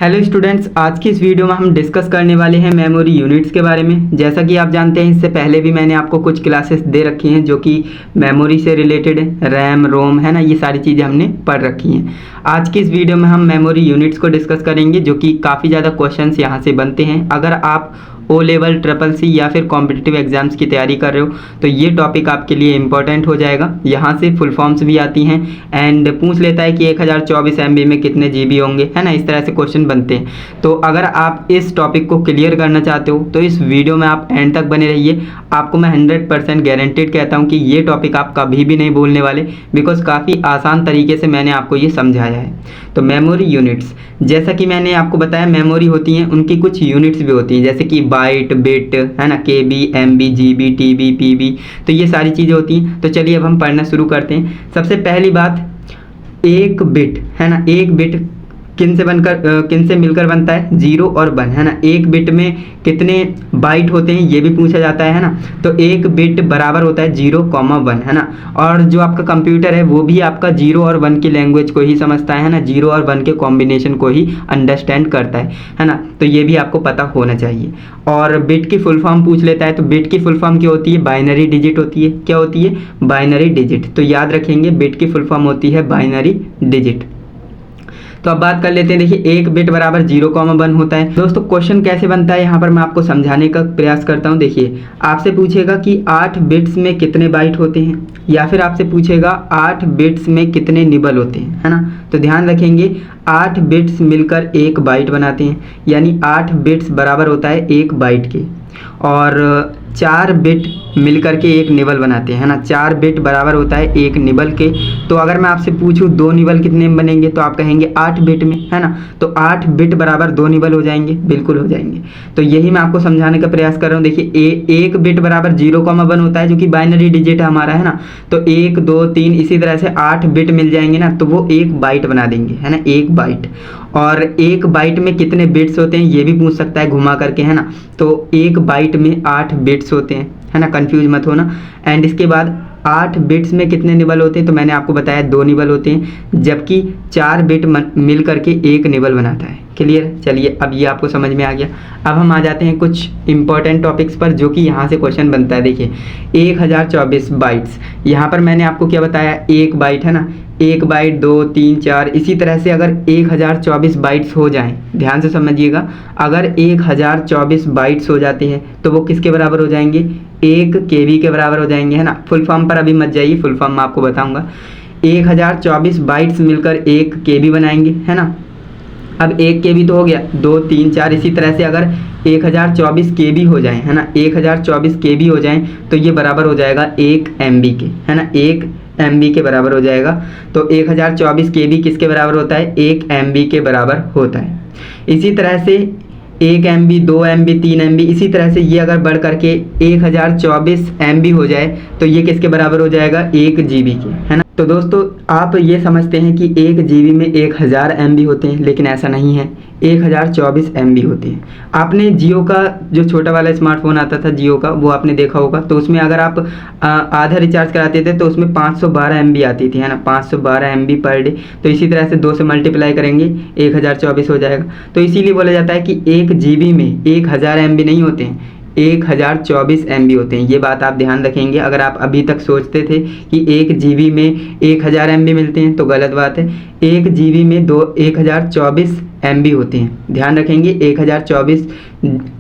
Hello students, आज की इस वीडियो में हम डिस्कस करने वाले हैं मेमोरी यूनिट्स के बारे में। जैसा कि आप जानते हैं, इससे पहले भी मैंने आपको कुछ क्लासेस दे रखी हैं जो कि मेमोरी से रिलेटेड है, रैम रोम है ना, ये सारी चीज़ें हमने पढ़ रखी हैं। आज की इस वीडियो में हम मेमोरी यूनिट्स को डिस्कस करेंगे जो कि काफ़ी ज़्यादा क्वेश्चंस यहाँ से बनते हैं। अगर आप ओ लेवल ट्रिपल सी या फिर कॉम्पिटिटिव एग्जाम्स की तैयारी कर रहे हो तो ये टॉपिक आपके लिए इंपॉर्टेंट हो जाएगा। यहाँ से फुल फॉर्म्स भी आती हैं एंड पूछ लेता है कि 1024 MB में कितने GB होंगे, है ना, इस तरह से क्वेश्चन बनते हैं। तो अगर आप इस टॉपिक को क्लियर करना चाहते हो तो इस वीडियो में आप एंड तक बने रहिए। आपको मैं 100% गारंटेड कहता हूँ कि ये टॉपिक आप कभी भी नहीं भूलने वाले, बिकॉज काफ़ी आसान तरीके से मैंने आपको ये समझाया है। तो मेमोरी यूनिट्स, जैसा कि मैंने आपको बताया, मेमोरी होती हैं, उनकी कुछ यूनिट्स भी होती हैं, जैसे कि बाइट, बिट, है ना, KB, MB, GB, TB, PB, तो ये सारी चीज़ें होती हैं। तो चलिए अब हम पढ़ना शुरू करते हैं। सबसे पहली बात, एक बिट, है ना, एक बिट किन से मिलकर बनता है? 0 और 1, है ना। एक बिट में कितने बाइट होते हैं ये भी पूछा जाता है ना। तो एक बिट बराबर होता है 0,1, है ना। और जो आपका कंप्यूटर है वो भी आपका 0 और 1 की लैंग्वेज को ही समझता है ना, 0 और 1 के कॉम्बिनेशन को ही अंडरस्टैंड करता है ना। तो ये भी आपको पता होना चाहिए। और बिट की फुल फॉर्म पूछ लेता है, तो बिट की फुल फॉर्म क्या होती है? बाइनरी डिजिट होती है। क्या होती है? Binary digit. तो याद रखेंगे, बिट की फुल फॉर्म होती है बाइनरी डिजिट। तो अब बात कर लेते हैं। देखिए, एक बिट बराबर 0,1 होता है। दोस्तों, क्वेश्चन कैसे बनता है यहाँ पर मैं आपको समझाने का प्रयास करता हूँ। देखिए, आपसे पूछेगा कि 8 बिट्स में कितने बाइट होते हैं, या फिर आपसे पूछेगा 8 बिट्स में कितने निबल होते हैं, है ना। तो ध्यान रखेंगे, 8 बिट्स मिलकर एक बाइट बनाते हैं, यानी 8 बिट्स बराबर होता है एक बाइट के। और 4 बिट मिलकर के एक निबल बनाते हैं, है ना। 4 बिट बराबर होता है एक निबल के। तो अगर मैं आपसे पूछूं 2 निबल कितने में बनेंगे, तो आप कहेंगे 8 बिट में, है ना। तो 8 बिट बराबर 2 निबल हो जाएंगे, बिल्कुल हो जाएंगे। तो यही मैं आपको समझाने का प्रयास कर रहा हूँ। देखिए, एक बिट बराबर 0,1 होता है, जो कि बाइनरी डिजिट है हमारा, है ना। तो 1 2 3 इसी तरह से 8 बिट मिल जाएंगे ना, तो वो एक बाइट बना देंगे, है ना, एक बाइट। और एक बाइट में कितने बिट्स होते हैं ये भी पूछ सकता है घुमा करके, है ना। तो एक बाइट में 8 बिट्स होते हैं, है ना, कंफ्यूज मत होना। एंड इसके बाद 8 बिट्स में कितने निबल होते हैं, तो मैंने आपको बताया 2 निबल होते हैं, जबकि 4 बिट मिल करके एक निबल बनाता है। क्लियर? चलिए, अब ये आपको समझ में आ गया। अब हम आ जाते हैं कुछ इंपॉर्टेंट टॉपिक्स पर जो कि यहाँ से क्वेश्चन बनता है। देखिए, 1024 बाइट्स, यहाँ पर मैंने आपको क्या बताया? एक बाइट, है ना, एक बाइट, 2 3 4, इसी तरह से अगर 1024 बाइट्स हो जाएं, ध्यान से समझिएगा, अगर 1024 बाइट्स हो जाते हैं तो वो किसके बराबर हो जाएंगे? 1 KB के बराबर हो जाएंगे, है ना। फुल फॉर्म पर अभी मत जाइए, फुल फॉर्म मैं आपको बताऊंगा। 1024 बाइट्स मिलकर 1 KB बनाएंगे, है ना। अब 1 KB तो हो गया, 2 3 4, इसी तरह से अगर 1024 KB हो जाए, है ना, 1024 KB हो जाएं तो ये बराबर हो जाएगा 1 MB के, है ना, 1 MB के बराबर हो जाएगा। तो 1024 KB किसके बराबर होता है? 1 MB के बराबर होता है। इसी तरह से 1 MB, 2 MB, 3 MB, इसी तरह से ये अगर बढ़ करके 1024 MB हो जाए तो ये किसके बराबर हो जाएगा? 1 GB के, है ना। तो दोस्तों, आप ये समझते हैं कि 1 GB में 1000 MB होते हैं, लेकिन ऐसा नहीं है, 1024 MB होते हैं। आपने जियो का जो छोटा वाला स्मार्टफोन आता था जियो का, वो आपने देखा होगा। तो उसमें अगर आप आधा रिचार्ज कराते थे तो उसमें 512 MB आती थी, है ना, 512 MB पर डे। तो इसी तरह से 2 से मल्टीप्लाई करेंगे, 1024 हो जाएगा। तो इसीलिए बोला जाता है कि 1 GB में 1000 MB नहीं होते हैं, 1024 MB होते हैं। ये बात आप ध्यान रखेंगे। अगर आप अभी तक सोचते थे कि 1 GB में 1000 MB मिलते हैं तो गलत बात है। 1 GB में 1024 MB होते हैं। ध्यान रखेंगे, 1024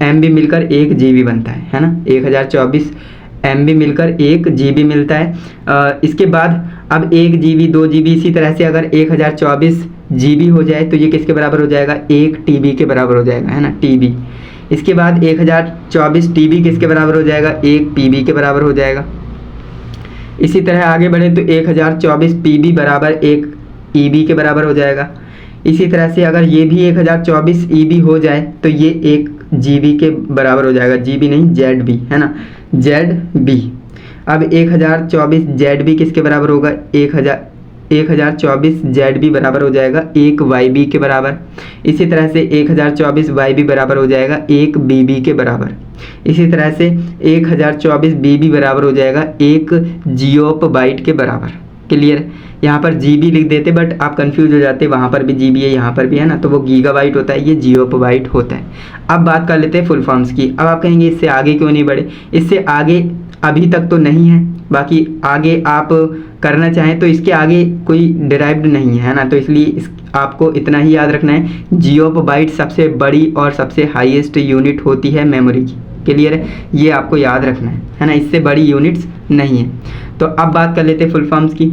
MB मिलकर 1 GB बनता है ना। 1024 MB मिलकर 1 GB मिलता है। इसके बाद अब 1 GB, 2 GB, इसी तरह से अगर 1024 GB हो जाए तो ये किसके बराबर हो जाएगा? 1 TB के बराबर हो जाएगा, है ना, TB। इसके बाद 1024 TB किसके बराबर हो जाएगा? 1 PB के बराबर हो जाएगा। इसी तरह आगे बढ़े तो 1024 PB बराबर 1 EB के बराबर हो जाएगा। इसी तरह से अगर ये भी 1024 EB हो जाए तो ये 1 GB के बराबर हो जाएगा, GB नहीं, ZB, है ना, ZB। अब 1024 ZB किसके बराबर होगा? 1024 ZB बराबर हो जाएगा 1 YB के बराबर। इसी तरह से 1024 YB बराबर हो जाएगा 1 BB के बराबर। इसी तरह से 1024 BB बराबर हो जाएगा 1 जियोप बाइट के बराबर। क्लियर। यहाँ पर GB लिख देते बट आप कंफ्यूज हो जाते, वहाँ पर भी GB है यहाँ पर भी है ना, तो वो गीगाबाइट होता है, ये जियोबाइट होता है। अब बात कर लेते हैं फुल फॉर्म्स की। अब आप कहेंगे इससे आगे क्यों नहीं बढ़े, इससे आगे अभी तक तो नहीं है, बाकी आगे आप करना चाहें तो इसके आगे कोई डिराइव्ड नहीं है ना, तो इसलिए आपको इतना ही याद रखना है, जियोबाइट सबसे बड़ी और सबसे हाईएस्ट यूनिट होती है मेमोरी की। क्लियर है, ये आपको याद रखना है ना, इससे बड़ी यूनिट्स नहीं है। तो अब बात कर लेते हैं फुल फॉर्म्स की।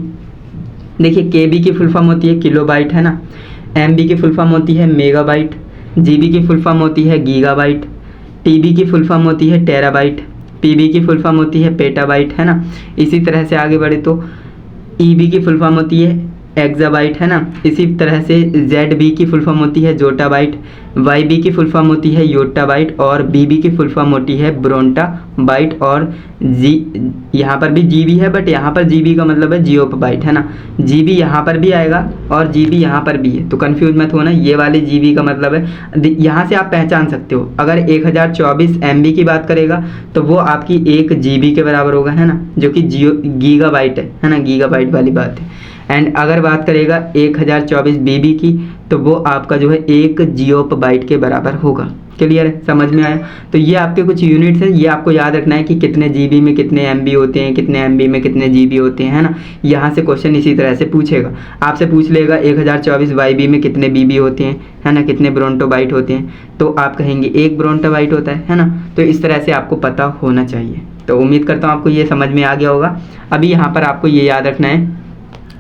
देखिए KB की फुल फॉर्म होती है किलोबाइट है ना, MB की फुल फॉर्म होती है मेगाबाइट, GB की फुल फॉर्म होती है गीगाबाइट, TB की फुल फॉर्म होती है टेराबाइट, PB की फुल फॉर्म होती है पेटाबाइट है ना। इसी तरह से आगे बढ़े तो EB की फुल फॉर्म होती है एक्साबाइट है ना। इसी तरह से ZB की फुल फॉर्म होती है जोटाबाइट, YB की फुल फॉर्म होती है योटाबाइट और BB की फुल फॉर्म होती है ब्रोंटाबाइट। और यहाँ पर भी GB है बट यहाँ पर GB का मतलब है जियोबाइट है ना, GB यहाँ पर भी आएगा और GB यहाँ पर भी है, तो कन्फ्यूज मत होना, ये वाले GB का मतलब है। यहाँ से आप पहचान सकते हो, अगर 1024 MB की बात करेगा तो वो आपकी 1 GB के बराबर होगा है ना, जो कि गीगाबाइट है ना, गीगाबाइट वाली बात है। एंड अगर बात करेगा 1024 BB की तो वो आपका जो है 1 जियोबाइट के बराबर होगा। क्लियर है, समझ में आया। तो ये आपके कुछ यूनिट्स हैं, ये आपको याद रखना है कि कितने GB में कितने MB होते हैं, कितने MB में कितने GB होते हैं है ना। यहाँ से क्वेश्चन इसी तरह से पूछेगा, आपसे पूछ लेगा 1024 YB में कितने BB होते हैं है ना, कितने ब्रोंटोबाइट होते हैं, तो आप कहेंगे 1 ब्रोंटोबाइट होता है ना। तो इस तरह से आपको पता होना चाहिए। तो उम्मीद करता हूँ आपको ये समझ में आ गया होगा। अभी यहाँ पर आपको ये याद रखना है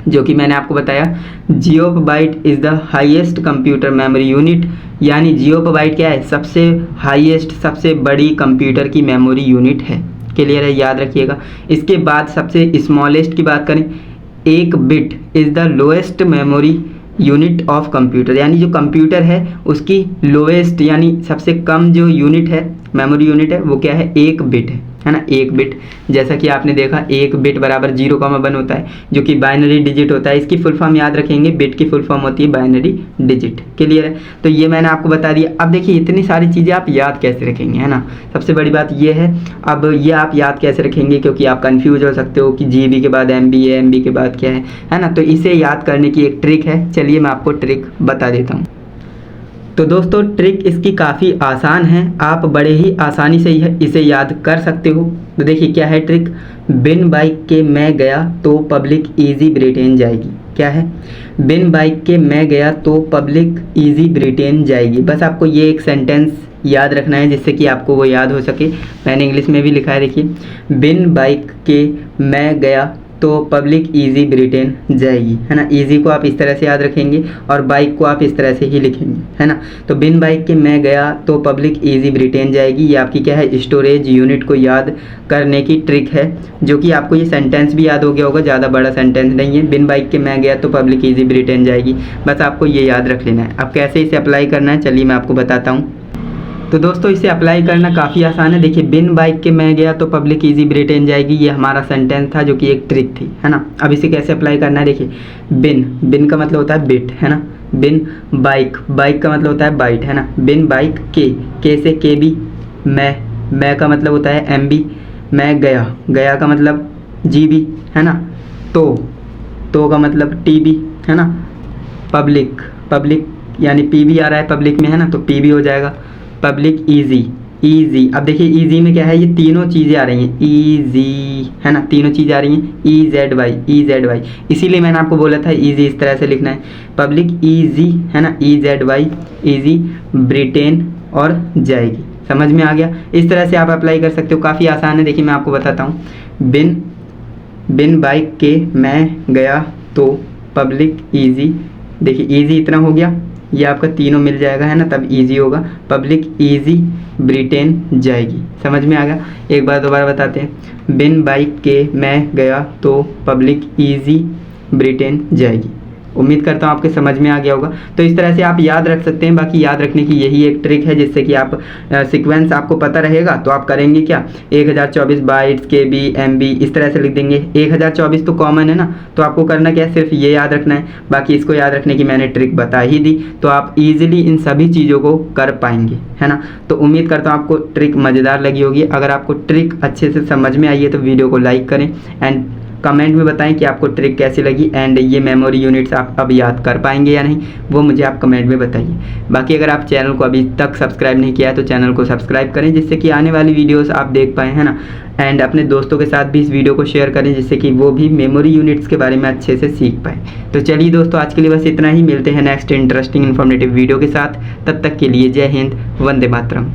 जो कि मैंने आपको बताया, geobyte is the highest computer memory unit, यानी जियोबाइट क्या है, सबसे हाईएस्ट सबसे बड़ी कंप्यूटर की मेमोरी यूनिट है। क्लियर है, याद रखिएगा। इसके बाद सबसे स्मॉलेस्ट की बात करें, 1 bit is the lowest memory unit of computer, यानी जो कंप्यूटर है उसकी लोएस्ट यानी सबसे कम जो यूनिट है, मेमोरी यूनिट है, वो क्या है, 1 बिट है ना, 1 बिट। जैसा कि आपने देखा 1 बिट बराबर 0,1 होता है, जो कि बाइनरी डिजिट होता है। इसकी फुल फॉर्म याद रखेंगे, बिट की फुल फॉर्म होती है बाइनरी डिजिट। क्लियर है, तो ये मैंने आपको बता दिया। अब देखिए इतनी सारी चीज़ें आप याद कैसे रखेंगे है ना, सबसे बड़ी बात ये है। अब ये आप याद कैसे रखेंगे, क्योंकि आप कंफ्यूज हो सकते हो कि GB के बाद MB है, MB के बाद क्या है ना। तो इसे याद करने की एक ट्रिक है, चलिए मैं आपको ट्रिक बता देता हूँ। तो दोस्तों ट्रिक इसकी काफ़ी आसान है, आप बड़े ही आसानी से इसे याद कर सकते हो। तो देखिए क्या है ट्रिक, बिन बाइक के मैं गया तो पब्लिक इजी ब्रिटेन जाएगी। क्या है, बिन बाइक के मैं गया तो पब्लिक इजी ब्रिटेन जाएगी। बस आपको ये एक सेंटेंस याद रखना है जिससे कि आपको वो याद हो सके। मैंने इंग्लिश में भी लिखा है, देखिए, बिन बाइक के मैं गया तो पब्लिक इजी ब्रिटेन जाएगी है ना। इजी को आप इस तरह से याद रखेंगे और बाइक को आप इस तरह से ही लिखेंगे है ना। तो बिन बाइक के मैं गया तो पब्लिक इजी ब्रिटेन जाएगी, ये आपकी क्या है, स्टोरेज यूनिट को याद करने की ट्रिक है, जो कि आपको ये सेंटेंस भी याद हो गया होगा, ज़्यादा बड़ा सेंटेंस नहीं है। बिन बाइक के मैं गया तो पब्लिक इजी ब्रिटेन जाएगी, बस आपको ये याद रख लेना है। अब कैसे इसे अप्लाई करना है चलिए मैं आपको बताता हूँ। तो दोस्तों इसे अप्लाई करना काफ़ी आसान है। देखिए बिन बाइक के मैं गया तो पब्लिक इजी ब्रिटेन जाएगी, ये हमारा सेंटेंस था जो कि एक ट्रिक थी है ना। अब इसे कैसे अप्लाई करना है, देखिए, बिन का मतलब होता है बिट है ना, बिन बाइक का मतलब होता है बाइट है ना। बिन बाइक के से KB, मैं का मतलब होता है MB, मैं गया का मतलब GB है ना, तो का मतलब TB है ना, पब्लिक यानी PB आ रहा है पब्लिक में है ना, तो PB हो जाएगा। पब्लिक इजी, अब देखिए इजी में क्या है, ये तीनों चीज़ें आ रही हैं, इजी है ना, तीनों चीज़ें आ रही हैं, EZY, इसीलिए मैंने आपको बोला था इजी इस तरह से लिखना है। पब्लिक इजी है ना, EZY, इजी ब्रिटेन और जाएगी। समझ में आ गया, इस तरह से आप अप्लाई कर सकते हो, काफ़ी आसान है। देखिए मैं आपको बताता हूँ, बिन बाइक के मैं गया तो पब्लिक इजी, देखिए इजी इतना हो गया, ये आपका तीनों मिल जाएगा है ना, तब इजी होगा, पब्लिक इजी ब्रिटेन जाएगी। समझ में आ गया, एक बार दोबारा बताते हैं, बिन बाइक के मैं गया तो पब्लिक इजी ब्रिटेन जाएगी। उम्मीद करता हूँ आपके समझ में आ गया होगा। तो इस तरह से आप याद रख सकते हैं, बाकी याद रखने की यही एक ट्रिक है जिससे कि आप सीक्वेंस आपको पता रहेगा तो आप करेंगे क्या, 1024 बाइट्स KB MB इस तरह से लिख देंगे। 1024 तो कॉमन है ना, तो आपको करना क्या है, सिर्फ ये याद रखना है, बाकी इसको याद रखने की मैंने ट्रिक बता ही दी, तो आप ईजिली इन सभी चीज़ों को कर पाएंगे है ना। तो उम्मीद करता हूँ आपको ट्रिक मज़ेदार लगी होगी। अगर आपको ट्रिक अच्छे से समझ में आई है तो वीडियो को लाइक करें एंड कमेंट में बताएं कि आपको ट्रिक कैसी लगी एंड ये मेमोरी यूनिट्स आप अब याद कर पाएंगे या नहीं, वो मुझे आप कमेंट में बताइए। बाकी अगर आप चैनल को अभी तक सब्सक्राइब नहीं किया है तो चैनल को सब्सक्राइब करें, जिससे कि आने वाली वीडियोस आप देख पाएँ, है ना। एंड अपने दोस्तों के साथ भी इस वीडियो को शेयर करें, जिससे कि वो भी मेमोरी यूनिट्स के बारे में अच्छे से सीख पाए। तो चलिए दोस्तों, आज के लिए बस इतना ही। मिलते हैं नेक्स्ट इंटरेस्टिंग इन्फॉर्मेटिव वीडियो के साथ। तब तक के लिए जय हिंद, वंदे मातरम।